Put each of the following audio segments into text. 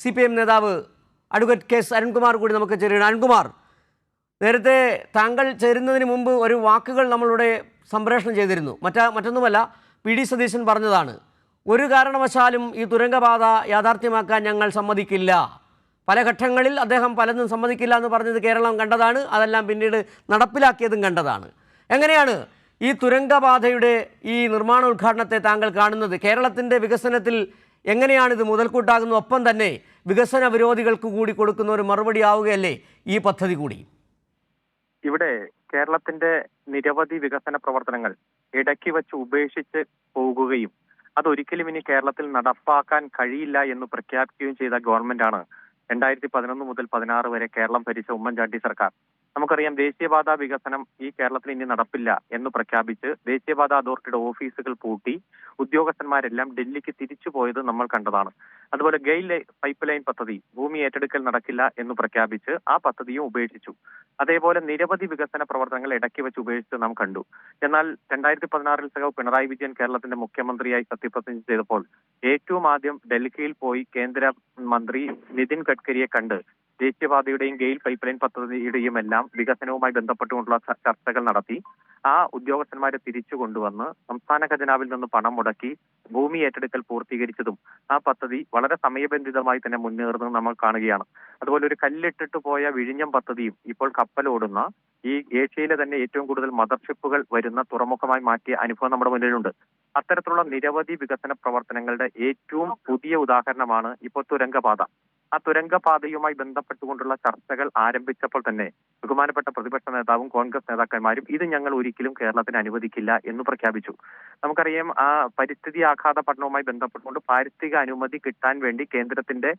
CPM നേതാവ് advocate K S Arunkumar കൂടി നമുക്ക് ചേരുകയാണ്. അരുൺകുമാർ, നേരത്തെ താങ്കൾ ചേരുന്നതിന് മുമ്പ് ഒരു വാക്കുകൾ നമ്മളിവിടെ സംപ്രേഷണം ചെയ്തിരുന്നു. മറ്റൊന്നുമല്ല, PD സതീശൻ പറഞ്ഞതാണ്, ഒരു കാരണവശാലും ഈ തുരങ്കപാത യാഥാർത്ഥ്യമാക്കാൻ ഞങ്ങൾ സമ്മതിക്കില്ല. പല ഘട്ടങ്ങളിൽ അദ്ദേഹം പലതും സമ്മതിക്കില്ല എന്ന് പറഞ്ഞത് കേരളം കണ്ടതാണ്, അതെല്ലാം പിന്നീട് നടപ്പിലാക്കിയതും കണ്ടതാണ്. എങ്ങനെയാണ് ഈ തുരങ്കപാതയുടെ ഈ നിർമ്മാണ ഉദ്ഘാടനത്തെ താങ്കൾ കാണുന്നത്? കേരളത്തിൻ്റെ വികസനത്തിൽ എങ്ങനെയാണിത് മുതൽക്കൂട്ടാകുന്നത്? ഒപ്പം തന്നെ വികസന വിരോധികൾക്ക് കൂടി കൊടുക്കുന്ന ഒരു മറുപടി ആവുകയല്ലേ ഈ പദ്ധതി കൂടി? ഇവിടെ കേരളത്തിന്റെ നിരവധി വികസന പ്രവർത്തനങ്ങൾ ഇടയ്ക്ക് വെച്ച് ഉപേക്ഷിച്ച് പോകുകയും അതൊരിക്കലും ഇനി കേരളത്തിൽ നടപ്പാക്കാൻ കഴിയില്ല എന്ന് പ്രഖ്യാപിക്കുകയും ചെയ്ത ഗവൺമെന്റാണ് 2011 മുതൽ 16 വരെ കേരളം ഭരിച്ച ഉമ്മൻചാണ്ടി സർക്കാർ. നമുക്കറിയാം, ദേശീയപാത വികസനം ഈ കേരളത്തിൽ ഇനി നടപ്പില്ല എന്ന് പ്രഖ്യാപിച്ച് ദേശീയപാത അതോറിറ്റിയുടെ ഓഫീസുകൾ പൂട്ടി ഉദ്യോഗസ്ഥന്മാരെല്ലാം ഡൽഹിക്ക് തിരിച്ചു പോയത് നമ്മൾ കണ്ടതാണ്. അതുപോലെ ഗെയിൽ പൈപ്പ് ലൈൻ പദ്ധതി ഭൂമി ഏറ്റെടുക്കൽ നടക്കില്ല എന്ന് പ്രഖ്യാപിച്ച് ആ പദ്ധതിയും ഉപേക്ഷിച്ചു. അതേപോലെ നിരവധി വികസന പ്രവർത്തനങ്ങൾ ഇടയ്ക്ക് വെച്ച് ഉപേക്ഷിച്ച് നാം കണ്ടു. എന്നാൽ 2016 സഖാവ് പിണറായി വിജയൻ കേരളത്തിന്റെ മുഖ്യമന്ത്രിയായി സത്യപ്രതിജ്ഞ ചെയ്തപ്പോൾ ഏറ്റവും ആദ്യം ഡൽഹിയിൽ പോയി കേന്ദ്ര മന്ത്രി നിതിൻ ഗഡ്കരിയെ കണ്ട് ദേശീയപാതയുടെയും ഗെയിൽ പൈപ്പ് ലൈൻ പദ്ധതിയുടെയും എല്ലാം വികസനവുമായി ബന്ധപ്പെട്ടുകൊണ്ടുള്ള ചർച്ചകൾ നടത്തി. ആ ഉദ്യോഗസ്ഥന്മാരെ തിരിച്ചു കൊണ്ടുവന്ന് സംസ്ഥാന ഖജനാവിൽ നിന്ന് പണം മുടക്കി ഭൂമി ഏറ്റെടുക്കൽ പൂർത്തീകരിച്ചതും ആ പദ്ധതി വളരെ സമയബന്ധിതമായി തന്നെ മുന്നേറുന്നതും നമ്മൾ കാണുകയാണ്. അതുപോലെ ഒരു കല്ലിട്ടിട്ട് പോയ വിഴിഞ്ഞം പദ്ധതിയും ഇപ്പോൾ കപ്പലോടുന്ന ഈ ഏഷ്യയിലെ തന്നെ ഏറ്റവും കൂടുതൽ മദർഷിപ്പുകൾ വരുന്ന തുറമുഖമായി മാറ്റിയ അനുഭവം നമ്മുടെ മുന്നിലുണ്ട്. അത്തരത്തിലുള്ള നിരവധി വികസന പ്രവർത്തനങ്ങളുടെ ഏറ്റവും പുതിയ ഉദാഹരണമാണ് ഇപ്പോൾ തുരങ്കപാത. ആ തുരങ്കപാതയുമായി ബന്ധപ്പെട്ടുകൊണ്ടുള്ള ചർച്ചകൾ ആരംഭിച്ചപ്പോൾ തന്നെ ബഹുമാനപ്പെട്ട പ്രതിപക്ഷ നേതാവും കോൺഗ്രസ് നേതാക്കന്മാരും ഇത് ഞങ്ങൾ ഒരിക്കലും കേരളത്തിന് അനുവദിക്കില്ല എന്ന് പ്രഖ്യാപിച്ചു. നമുക്കറിയാം, ആ പരിസ്ഥിതി ആഘാത പഠനവുമായി ബന്ധപ്പെട്ടുകൊണ്ട് പാരിസ്ഥിതിക അനുമതി കിട്ടാൻ വേണ്ടി കേന്ദ്രത്തിന്റെ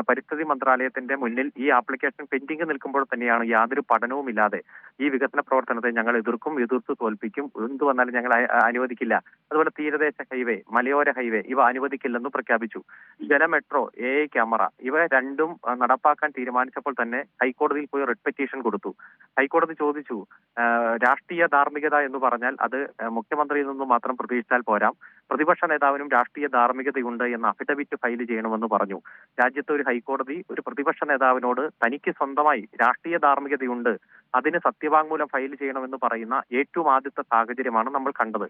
പരിസ്ഥിതി മന്ത്രാലയത്തിന്റെ മുന്നിൽ ഈ ആപ്ലിക്കേഷൻ പെൻഡിംഗ് നിൽക്കുമ്പോൾ തന്നെയാണ് യാതൊരു പഠനവുമില്ലാതെ ഈ വികസന പ്രവർത്തനത്തെ ഞങ്ങൾ എതിർത്ത് തോൽപ്പിക്കും, എന്ത് വന്നാലും ഞങ്ങൾ അനുവദിക്കില്ല. അതുപോലെ തീരദേശ ഹൈവേ, മലയോര ഹൈവേ ഇവ അനുവദിക്കില്ലെന്ന് പ്രഖ്യാപിച്ചു. ജലമെട്രോ, AI ക്യാമറ ഇവ രണ്ടും നടപ്പാക്കാൻ തീരുമാനിച്ചപ്പോൾ തന്നെ ഹൈക്കോടതിയിൽ പോയി റിട്ട് പെറ്റീഷൻ കൊടുത്തു. ഹൈക്കോടതി ചോദിച്ചു, രാഷ്ട്രീയ ധാർമ്മികത എന്ന് പറഞ്ഞാൽ അത് മുഖ്യമന്ത്രിയിൽ നിന്നും മാത്രം പ്രതീക്ഷിച്ചാൽ പോരാ, പ്രതിപക്ഷ നേതാവിനും രാഷ്ട്രീയ ധാർമ്മികതയുണ്ട് എന്ന അഫിഡവിറ്റ് ഫയൽ ചെയ്യണമെന്ന് പറഞ്ഞു. രാജ്യത്തെ ഒരു ഹൈക്കോടതി ഒരു പ്രതിപക്ഷ നേതാവിനോട് തനിക്ക് സ്വന്തമായി രാഷ്ട്രീയ ധാർമ്മികതയുണ്ട്, അതിന് സത്യവാങ്മൂലം ഫയൽ ചെയ്യണമെന്ന് പറയുന്ന ഏറ്റവും ആദ്യത്തെ സാഹചര്യമാണ് നമ്മൾ കണ്ടത്.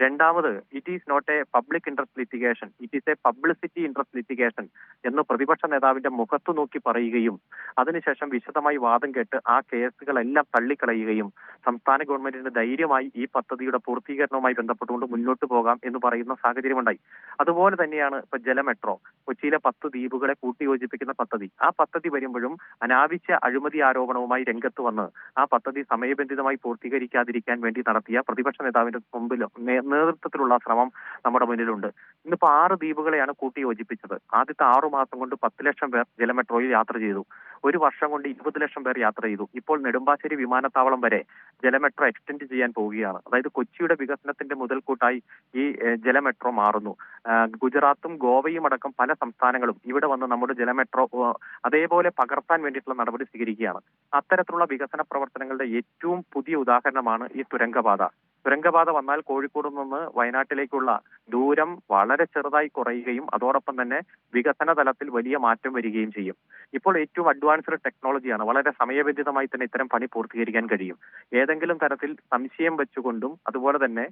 രണ്ടാമത്, it is not a public interest litigation, it is a publicity interest litigation എന്ന് പ്രതിപക്ഷ നേതാവിന്റെ മുഖത്തു നോക്കി പറയുകയും അതിനുശേഷം വിശദമായി വാദം കേട്ട് ആ കേസുകളെല്ലാം തള്ളിക്കളയുകയും സംസ്ഥാന ഗവൺമെന്റിന് ധൈര്യമായി ഈ പദ്ധതിയുടെ പൂർത്തീകരണവുമായി ബന്ധപ്പെട്ടുകൊണ്ട് മുന്നോട്ട് പോകാം എന്ന് പറയുന്ന സാഹചര്യമുണ്ടായി. അതുപോലെ തന്നെയാണ് ഇപ്പൊ ജലമെട്രോ, കൊച്ചിയിലെ 10 ദ്വീപുകളെ കൂട്ടിയോജിപ്പിക്കുന്ന പദ്ധതി. ആ പദ്ധതി വരുമ്പോഴും അനാവശ്യ അഴിമതി ആരോപണവുമായി രംഗത്ത് വന്ന് ആ പദ്ധതി സമയബന്ധിതമായി പൂർത്തീകരിക്കാതിരിക്കാൻ വേണ്ടി നടത്തിയ പ്രതിപക്ഷ നേതാവിന്റെ മുമ്പിൽ നേതൃത്വത്തിലുള്ള ശ്രമം നമ്മുടെ മുന്നിലുണ്ട്. ഇന്നിപ്പോ 6 ദ്വീപുകളെയാണ് കൂട്ടിയോജിപ്പിച്ചത്. ആദ്യത്തെ 6 മാസം കൊണ്ട് 10 ലക്ഷം പേർ ജലമെട്രോയിൽ യാത്ര ചെയ്തു. ഒരു വർഷം കൊണ്ട് 20 ലക്ഷം പേർ യാത്ര ചെയ്തു. ഇപ്പോൾ നെടുമ്പാശ്ശേരി വിമാനത്താവളം വരെ ജലമെട്രോ എക്സ്റ്റെൻഡ് ചെയ്യാൻ പോവുകയാണ്. അതായത് കൊച്ചിയുടെ വികസനത്തിന്റെ മുതൽക്കൂട്ടായി ഈ ജലമെട്രോ മാറുന്നു. ഗുജറാത്തും ഗോവയും അടക്കം പല സംസ്ഥാനങ്ങളും ഇവിടെ വന്ന് നമ്മുടെ ജലമെട്രോ അതേപോലെ പകർത്താൻ വേണ്ടിയിട്ടുള്ള നടപടി സ്വീകരിക്കുകയാണ്. അത്തരത്തിലുള്ള വികസന പ്രവർത്തനങ്ങളുടെ ഏറ്റവും പുതിയ ഉദാഹരണമാണ് ഈ തുരങ്കപാത. തുരങ്കപാത വന്നാൽ കോഴിക്കോട് നിന്ന് വയനാട്ടിലേക്കുള്ള ദൂരം വളരെ ചെറുതായി കുറയുകയും അതോടൊപ്പം തന്നെ വികസന തലത്തിൽ വലിയ മാറ്റം വരികയും ചെയ്യും. ഇപ്പോൾ ഏറ്റവും അഡ്വാൻസ്ഡ് ടെക്നോളജിയാണ്. വളരെ സമയബന്ധിതമായി തന്നെ ഇത്തരം പണി പൂർത്തീകരിക്കാൻ കഴിയും. ഏതെങ്കിലും തരത്തിൽ സംശയം വെച്ചുകൊണ്ടും അതുപോലെ തന്നെ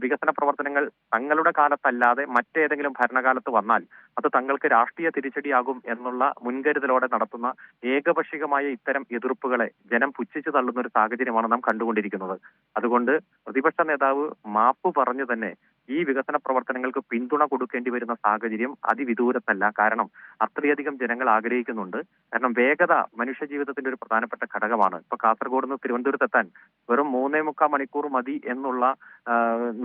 വികസന പ്രവർത്തനങ്ങൾ തങ്ങളുടെ കാലത്തല്ലാതെ മറ്റേതെങ്കിലും ഭരണകാലത്ത് വന്നാൽ അത് തങ്ങൾക്ക് രാഷ്ട്രീയ തിരിച്ചടിയാകും എന്നുള്ള മുൻകരുതലോടെ നടത്തുന്ന ഏകപക്ഷീയമായ ഇത്തരം എതിർപ്പുകളെ ജനം പുച്ഛിച്ചു തള്ളുന്ന ഒരു സാഹചര്യമാണ് നാം കണ്ടുകൊണ്ടിരിക്കുന്നത്. അതുകൊണ്ട് പ്രതിപക്ഷ നേതാവ് മാപ്പ് പറഞ്ഞു തന്നെ ഈ വികസന പ്രവർത്തനങ്ങൾക്ക് പിന്തുണ കൊടുക്കേണ്ടി വരുന്ന സാഹചര്യം അതിവിദൂരത്തല്ല. കാരണം അത്രയധികം ജനങ്ങൾ ആഗ്രഹിക്കുന്നുണ്ട്. കാരണം വേഗത മനുഷ്യ ജീവിതത്തിന്റെ ഒരു പ്രധാനപ്പെട്ട ഘടകമാണ്. ഇപ്പൊ കാസർഗോഡ് നിന്ന് തിരുവനന്തപുരത്ത് എത്താൻ വെറും 3.25 മണിക്കൂർ മതി എന്നുള്ള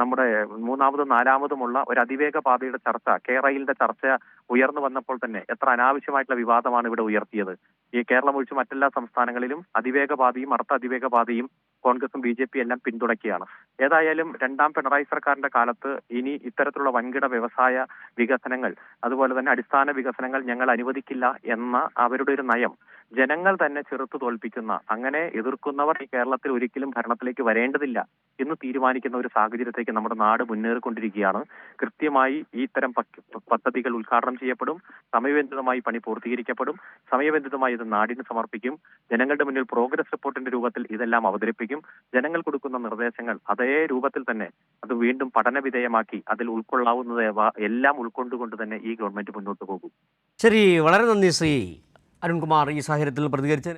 നമ്മുടെ മൂന്നാമതും നാലാമതുമുള്ള ഒരു അതിവേഗ പാതയുടെ ചർച്ച, കേരളയിലെ ചർച്ച ഉയർന്നു വന്നപ്പോൾ തന്നെ എത്ര അനാവശ്യമായിട്ടുള്ള വിവാദമാണ് ഇവിടെ ഉയർത്തിയത്. ഈ കേരളം ഒഴിച്ച് മറ്റെല്ലാ സംസ്ഥാനങ്ങളിലും അതിവേഗ പാതയും അതിവേഗ പാതയും കോൺഗ്രസും BJP എല്ലാം പിന്തുണയ്ക്കുകയാണ്. ഏതായാലും രണ്ടാം പിണറായി സർക്കാരിന്റെ കാലത്ത് ഇനി ഇത്തരത്തിലുള്ള വൻകിട വ്യവസായ വികസനങ്ങൾ അതുപോലെ തന്നെ അടിസ്ഥാന വികസനങ്ങൾ ഞങ്ങൾ അനുവദിക്കില്ല എന്ന അവരുടെ ഒരു നയം ജനങ്ങൾ തന്നെ ചെറുത്തു തോൽപ്പിക്കുന്ന, അങ്ങനെ എതിർക്കുന്നവർ ഈ കേരളത്തിൽ ഒരിക്കലും ഭരണത്തിലേക്ക് വരേണ്ടതില്ല എന്ന് തീരുമാനിക്കുന്ന ഒരു സാഹചര്യത്തേക്ക് നമ്മുടെ നാട് മുന്നേറിക്കൊണ്ടിരിക്കുകയാണ്. കൃത്യമായി ഈ ഇത്തരം പദ്ധതികൾ ഉദ്ഘാടനം ചെയ്യപ്പെടും, സമയബന്ധിതമായി പണി പൂർത്തീകരിക്കപ്പെടും, സമയബന്ധിതമായി ഇത് നാടിന് സമർപ്പിക്കും, ജനങ്ങളുടെ മുന്നിൽ പ്രോഗ്രസ് റിപ്പോർട്ടിന്റെ രൂപത്തിൽ ഇതെല്ലാം അവതരിപ്പിക്കും. ജനങ്ങൾ കൊടുക്കുന്ന നിർദ്ദേശങ്ങൾ അതേ രൂപത്തിൽ തന്നെ അത് വീണ്ടും പഠനവിധേയമാക്കി അതിൽ ഉൾക്കൊള്ളാവുന്നത് എല്ലാം ഉൾക്കൊണ്ടുകൊണ്ട് തന്നെ ഈ ഗവൺമെന്റ് മുന്നോട്ട് പോകും. ശരി, വളരെ നന്ദി ശ്രീ അരുൺകുമാർ ഈ സാഹചര്യത്തിൽ പ്രതികരിച്ചതിന്.